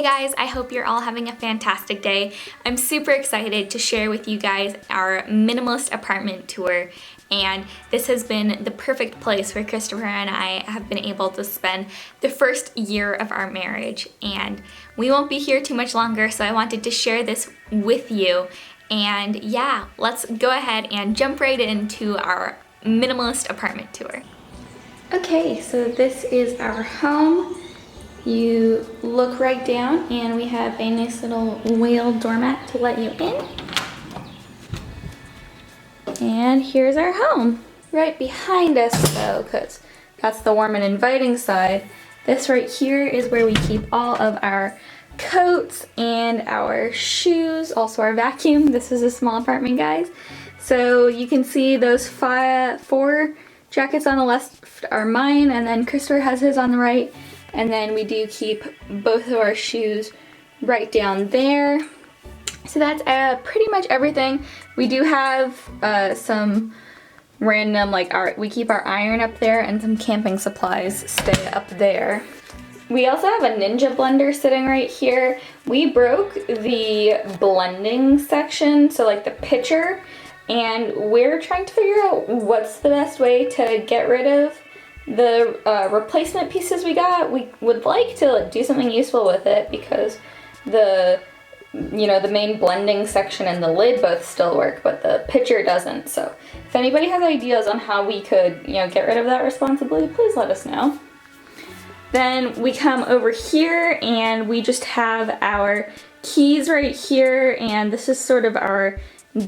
guys, I hope you're all having a fantastic day. I'm super excited to share with you guys our minimalist apartment tour, and this has been the perfect place where Christopher and I have been able to spend the first year of our marriage, and we won't be here too much longer, so I wanted to share this with you. And yeah, let's go ahead and jump right into our minimalist apartment tour. Okay, so this is our home. You look right down and we have a nice little whale doormat to let you in. And here's our home. Right behind us though, because that's the warm and inviting side, this right here is where we keep all of our coats and our shoes, also our vacuum. This is a small apartment, guys. So you can see those four jackets on the left are mine, and then Christopher has his on the right. And then we do keep both of our shoes right down there. So that's pretty much everything. We do have some random, we keep our iron up there and some camping supplies stay up there. We also have a Ninja blender sitting right here. We broke the blending section, so like the pitcher, and we're trying to figure out what's the best way to get rid of the replacement pieces we got. We would like to do something useful with it because the main blending section and the lid both still work, but the pitcher doesn't. So if anybody has ideas on how we could, get rid of that responsibly, please let us know. Then we come over here and we just have our keys right here, and this is sort of our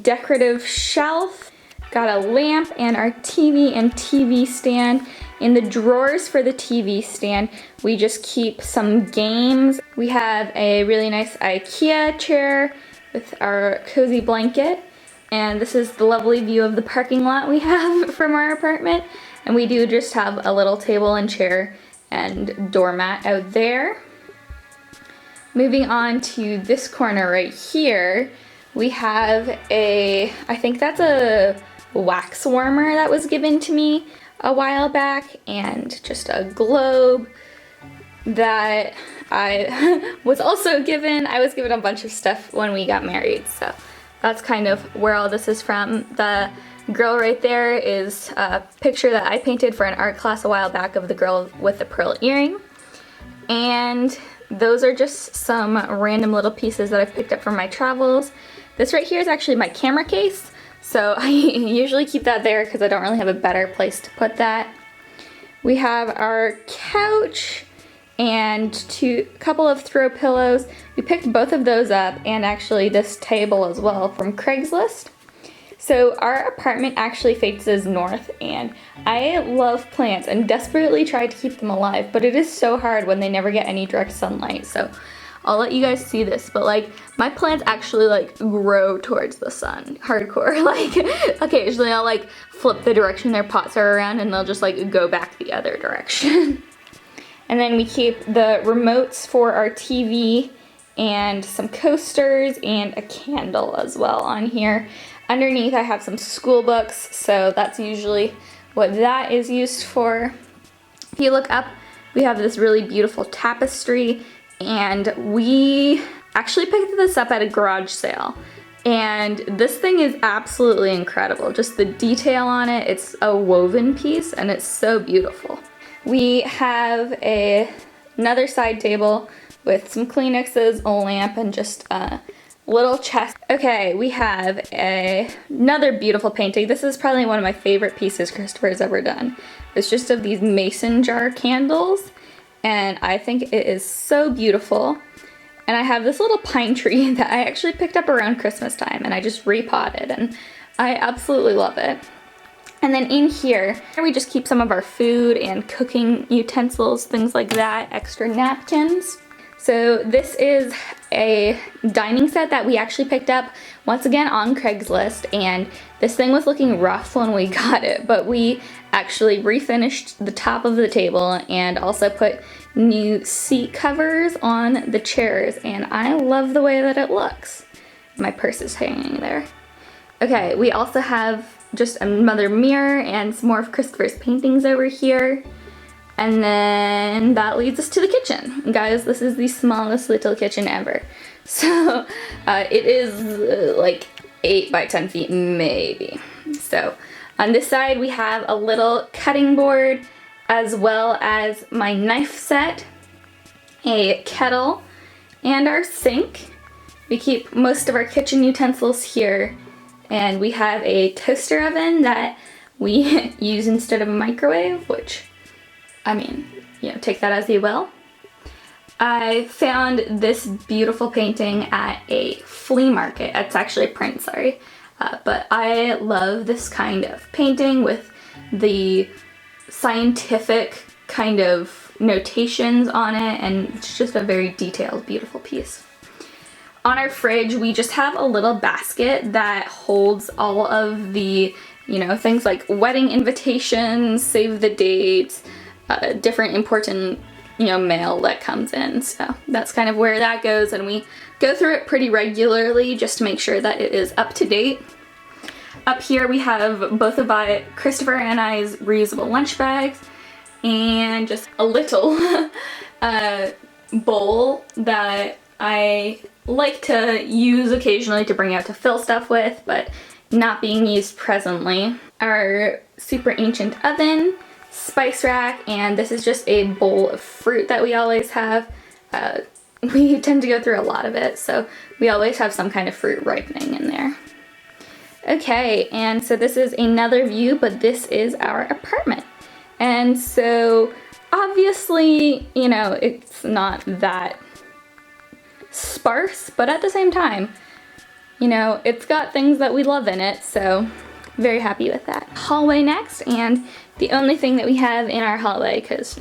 decorative shelf. Got a lamp and our TV and TV stand. In the drawers for the TV stand, we just keep some games. We have a really nice IKEA chair with our cozy blanket, and this is the lovely view of the parking lot we have from our apartment. And we do just have a little table and chair and doormat out there. Moving on to this corner right here, we have I think that's a wax warmer that was given to me a while back, and just a globe that I was also given. I was given a bunch of stuff when we got married, so that's kind of where all this is from. The girl right there is a picture that I painted for an art class a while back of the girl with the pearl earring, and those are just some random little pieces that I've picked up from my travels. This right here is actually my camera case. So I usually keep that there because I don't really have a better place to put that. We have our couch and a couple of throw pillows. We picked both of those up, and actually this table as well from Craigslist. So our apartment actually faces north, and I love plants and desperately try to keep them alive, but it is so hard when they never get any direct sunlight. So I'll let you guys see this, but my plants actually grow towards the sun, hardcore. Occasionally I'll flip the direction their pots are around and they'll just go back the other direction. And then we keep the remotes for our TV and some coasters and a candle as well on here. Underneath I have some school books, so that's usually what that is used for. If you look up, we have this really beautiful tapestry, and we actually picked this up at a garage sale. And this thing is absolutely incredible. Just the detail on it, it's a woven piece and it's so beautiful. We have another side table with some Kleenexes, a lamp, and just a little chest. Okay, we have another beautiful painting. This is probably one of my favorite pieces Christopher's ever done. It's just of these mason jar candles, and I think it is so beautiful. And I have this little pine tree that I actually picked up around Christmas time, and I just repotted, and I absolutely love it. And then in here, we just keep some of our food and cooking utensils, things like that, extra napkins. So this is a dining set that we actually picked up once again on Craigslist, and this thing was looking rough when we got it, but we actually refinished the top of the table and also put new seat covers on the chairs, and I love the way that it looks. My purse is hanging there. Okay, we also have just another mirror and some more of Christopher's paintings over here. And then that leads us to the kitchen. Guys, this is the smallest little kitchen ever. So it is like 8 by 10 feet maybe. So on this side we have a little cutting board, as well as my knife set, a kettle, and our sink. We keep most of our kitchen utensils here, and we have a toaster oven that we use instead of a microwave, which, I mean, you know, take that as you will. I found this beautiful painting at a flea market. It's actually a print, sorry. But I love this kind of painting with the scientific kind of notations on it, and it's just a very detailed, beautiful piece. On our fridge, we just have a little basket that holds all of the, you know, things like wedding invitations, save the dates, different important, you know, mail that comes in. So that's kind of where that goes, and we go through it pretty regularly just to make sure that it is up to date. Up here we have both of Christopher and I's reusable lunch bags, and just a little bowl that I like to use occasionally to bring out to fill stuff with, but not being used presently. Our super ancient oven, spice rack, and this is just a bowl of fruit that we always have. We tend to go through a lot of it, so we always have some kind of fruit ripening in there. Okay, and so this is another view, but this is our apartment. And so obviously, you know, it's not that sparse, but at the same time, you know, it's got things that we love in it, so very happy with that. Hallway next, and the only thing that we have in our hallway, because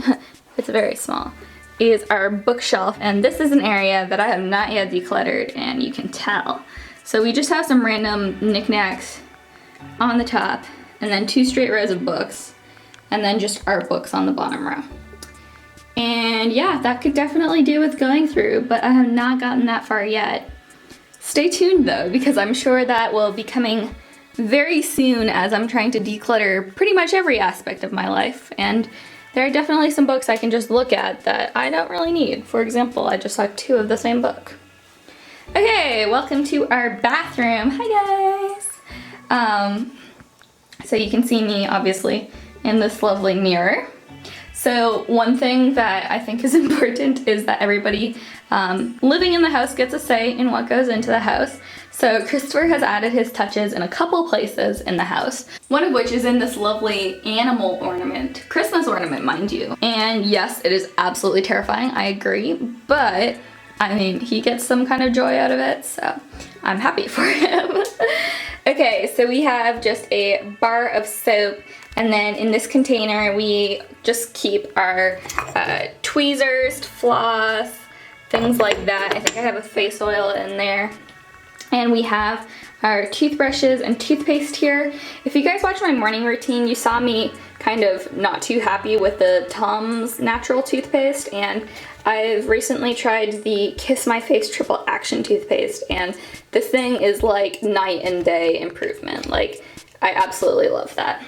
it's very small, is our bookshelf, and this is an area that I have not yet decluttered, and you can tell. So we just have some random knickknacks on the top, and then 2 straight rows of books, and then just art books on the bottom row. And yeah, that could definitely do with going through, but I have not gotten that far yet. Stay tuned though, because I'm sure that will be coming very soon as I'm trying to declutter pretty much every aspect of my life, and there are definitely some books I can just look at that I don't really need. For example, I just have 2 of the same book. Okay, welcome to our bathroom. Hi guys! So you can see me obviously in this lovely mirror. So one thing that I think is important is that everybody living in the house gets a say in what goes into the house. So Christopher has added his touches in a couple places in the house, one of which is in this lovely animal ornament, Christmas ornament mind you. And yes, it is absolutely terrifying, I agree, but I mean, he gets some kind of joy out of it, so I'm happy for him. Okay, so we have just a bar of soap, and then in this container we just keep our tweezers, floss, things like that. I think I have a face oil in there. And we have our toothbrushes and toothpaste here. If you guys watch my morning routine, you saw me kind of not too happy with the Tom's natural toothpaste, and I've recently tried the Kiss My Face Triple Action toothpaste, and this thing is like night and day improvement. Like, I absolutely love that.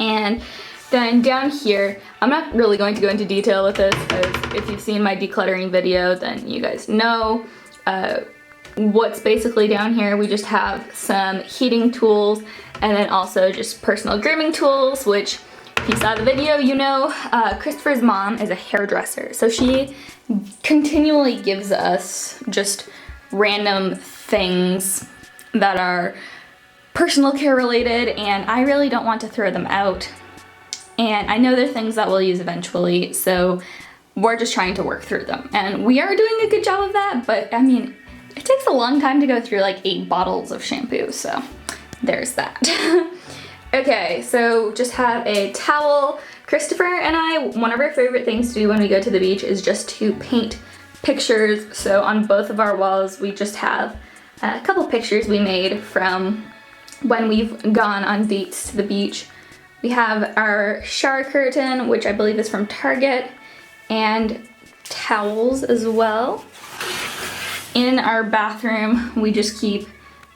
And then down here, I'm not really going to go into detail with this, because if you've seen my decluttering video, then you guys know what's basically down here. We just have some heating tools, and then also just personal grooming tools, which if you saw the video, you know Christopher's mom is a hairdresser, so she continually gives us just random things that are personal care related, and I really don't want to throw them out. And I know they're things that we'll use eventually, so we're just trying to work through them. And we are doing a good job of that, but I mean, it takes a long time to go through like 8 bottles of shampoo, so there's that. Okay, so just have a towel. Christopher and I, one of our favorite things to do when we go to the beach is just to paint pictures. So on both of our walls, we just have a couple pictures we made from when we've gone on dates to the beach. We have our shower curtain, which I believe is from Target, and towels as well. In our bathroom,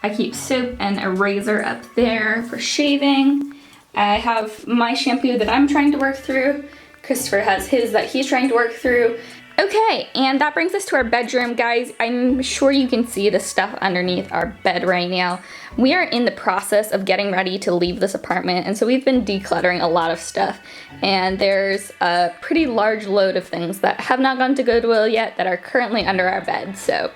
I keep soap and a razor up there for shaving. I have my shampoo that I'm trying to work through. Christopher has his that he's trying to work through. Okay, and that brings us to our bedroom. Guys, I'm sure you can see the stuff underneath our bed right now. We are in the process of getting ready to leave this apartment, and so we've been decluttering a lot of stuff. And there's a pretty large load of things that have not gone to Goodwill yet that are currently under our bed. So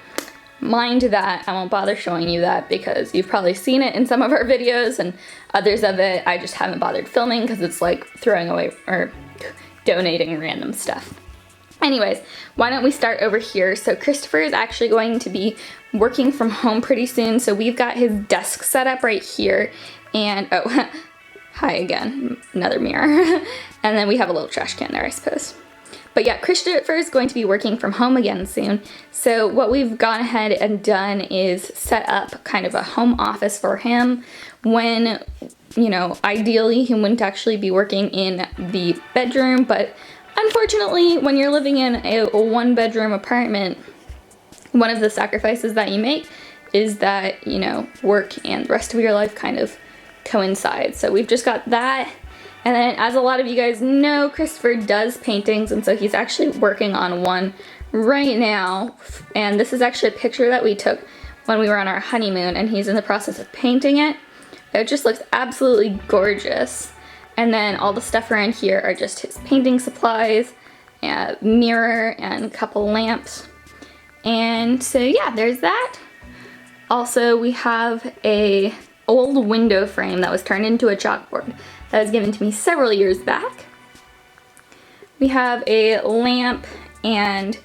mind that, I won't bother showing you that because you've probably seen it in some of our videos, and others of it I just haven't bothered filming because it's like throwing away or donating random stuff. Anyways, why don't we start over here? So Christopher is actually going to be working from home pretty soon. So we've got his desk set up right here. And, oh, hi again, another mirror. And then we have a little trash can there, I suppose. But yeah, Christopher is going to be working from home again soon. So what we've gone ahead and done is set up kind of a home office for him when, you know, ideally he wouldn't actually be working in the bedroom, but unfortunately, when you're living in a one-bedroom apartment, one of the sacrifices that you make is that, you know, work and the rest of your life kind of coincide. So we've just got that. And then, as a lot of you guys know, Christopher does paintings, and so he's actually working on one right now. And this is actually a picture that we took when we were on our honeymoon, and he's in the process of painting it. It just looks absolutely gorgeous. And then all the stuff around here are just his painting supplies, a mirror, and a couple lamps. And so yeah, there's that. Also, we have a old window frame that was turned into a chalkboard that was given to me several years back. We have a lamp and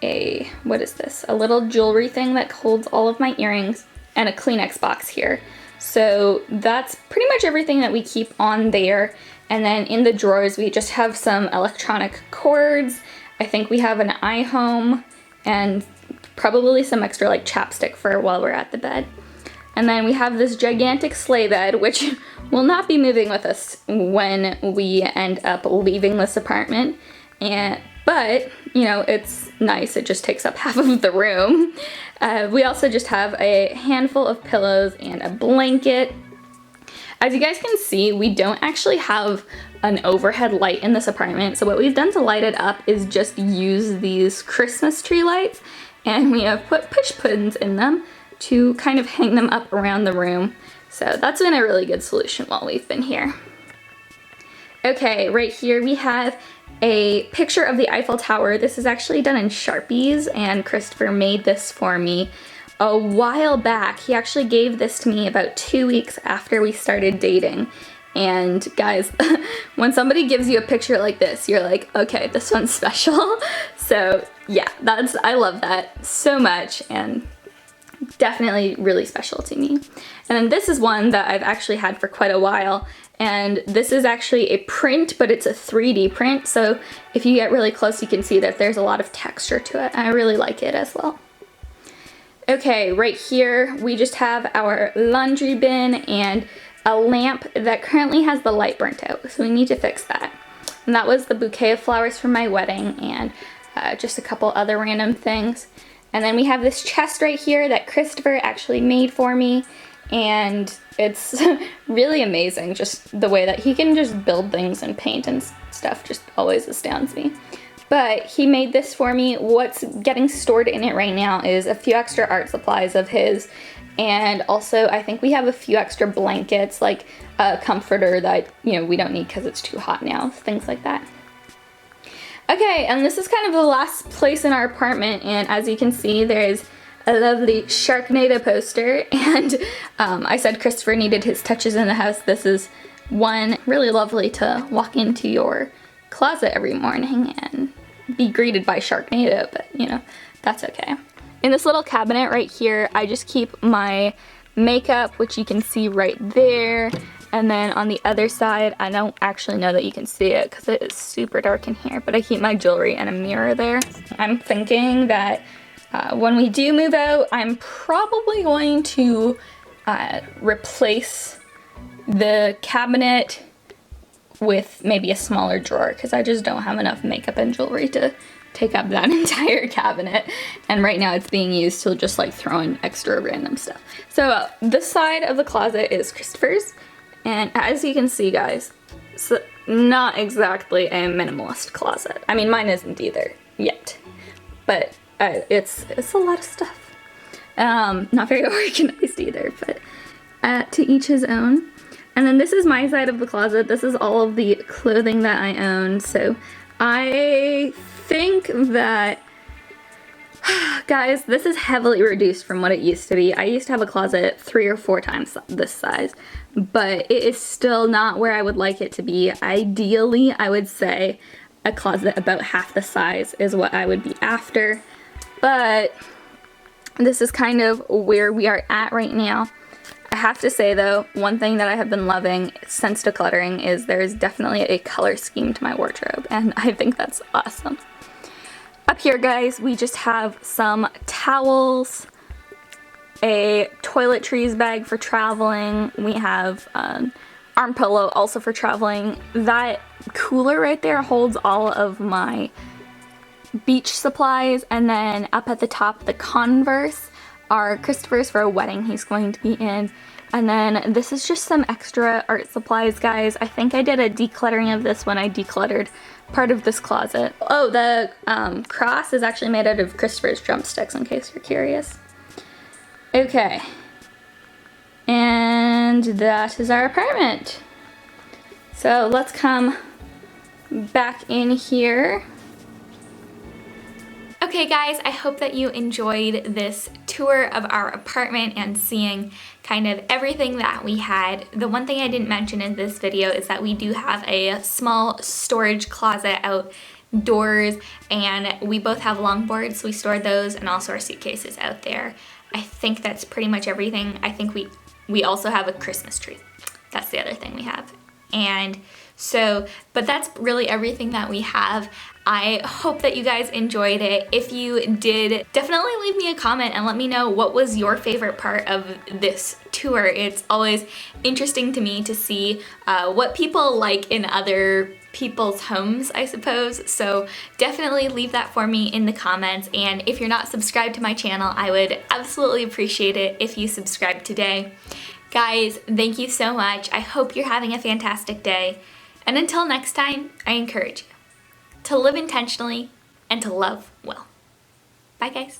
a, what is this? A little jewelry thing that holds all of my earrings, and a Kleenex box here. So that's pretty much everything that we keep on there. And then in the drawers, we just have some electronic cords. I think we have an iHome and probably some extra like chapstick for while we're at the bed. And then we have this gigantic sleigh bed, which will not be moving with us when we end up leaving this apartment. But, you know, it's nice. It just takes up half of the room. We also just have a handful of pillows and a blanket. As you guys can see, we don't actually have an overhead light in this apartment. So what we've done to light it up is just use these Christmas tree lights. And we have put push pins in them to kind of hang them up around the room. So that's been a really good solution while we've been here. Okay, right here we have a picture of the Eiffel Tower. This is actually done in Sharpies, and Christopher made this for me a while back. He actually gave this to me about 2 weeks after we started dating. And guys, when somebody gives you a picture like this, you're like, okay, this one's special. So yeah, I love that so much, and definitely really special to me. And then this is one that I've actually had for quite a while. And this is actually a print, but it's a 3D print. So if you get really close, you can see that there's a lot of texture to it. I really like it as well. Okay, right here, we just have our laundry bin and a lamp that currently has the light burnt out. So we need to fix that. And that was the bouquet of flowers from my wedding, and just a couple other random things. And then we have this chest right here that Christopher actually made for me. And it's really amazing, just the way that he can just build things and paint and stuff just always astounds me. But he made this for me. What's getting stored in it right now is a few extra art supplies of his, and also I think we have a few extra blankets, like a comforter that, you know, we don't need because it's too hot now, things like that. Okay, and this is kind of the last place in our apartment, and as you can see, there's a lovely Sharknado poster, and I said Christopher needed his touches in the house. This is one really lovely to walk into your closet every morning and be greeted by Sharknado, but you know, that's okay. In this little cabinet right here, I just keep my makeup, which you can see right there. And then on the other side, I don't actually know that you can see it because it is super dark in here, but I keep my jewelry and a mirror there. I'm thinking that when we do move out, I'm probably going to replace the cabinet with maybe a smaller drawer because I just don't have enough makeup and jewelry to take up that entire cabinet, and right now it's being used to just like throw in extra random stuff. So this side of the closet is Christopher's, and as you can see, guys, not exactly a minimalist closet. I mean, mine isn't either, yet. But it's a lot of stuff. Not very organized either, but to each his own. And then this is my side of the closet. This is all of the clothing that I own. So I think that, guys, this is heavily reduced from what it used to be. I used to have a closet 3 or 4 times this size, but it is still not where I would like it to be. Ideally, I would say a closet about half the size is what I would be after, but this is kind of where we are at right now. I have to say though, one thing that I have been loving since decluttering is there's definitely a color scheme to my wardrobe, and I think that's awesome. Up here, guys, we just have some towels, a toiletries bag for traveling. We have an arm pillow also for traveling. That cooler right there holds all of my beach supplies, and then up at the top, the Converse are Christopher's for a wedding he's going to be in. And then this is just some extra art supplies, guys. I think I did a decluttering of this when I decluttered part of this closet. Oh, the cross is actually made out of Christopher's drumsticks, in case you're curious. Okay. And that is our apartment. So let's come back in here. Okay guys, I hope that you enjoyed this tour of our apartment and seeing kind of everything that we had. The one thing I didn't mention in this video is that we do have a small storage closet outdoors, and we both have longboards, so we stored those, and also our suitcases out there. I think that's pretty much everything. I think we also have a Christmas tree. That's the other thing we have. And so, but that's really everything that we have. I hope that you guys enjoyed it. If you did, definitely leave me a comment and let me know what was your favorite part of this tour. It's always interesting to me to see what people like in other people's homes, I suppose. So definitely leave that for me in the comments. And if you're not subscribed to my channel, I would absolutely appreciate it if you subscribe today. Guys, thank you so much. I hope you're having a fantastic day. And until next time, I encourage you to live intentionally and to love well. Bye, guys.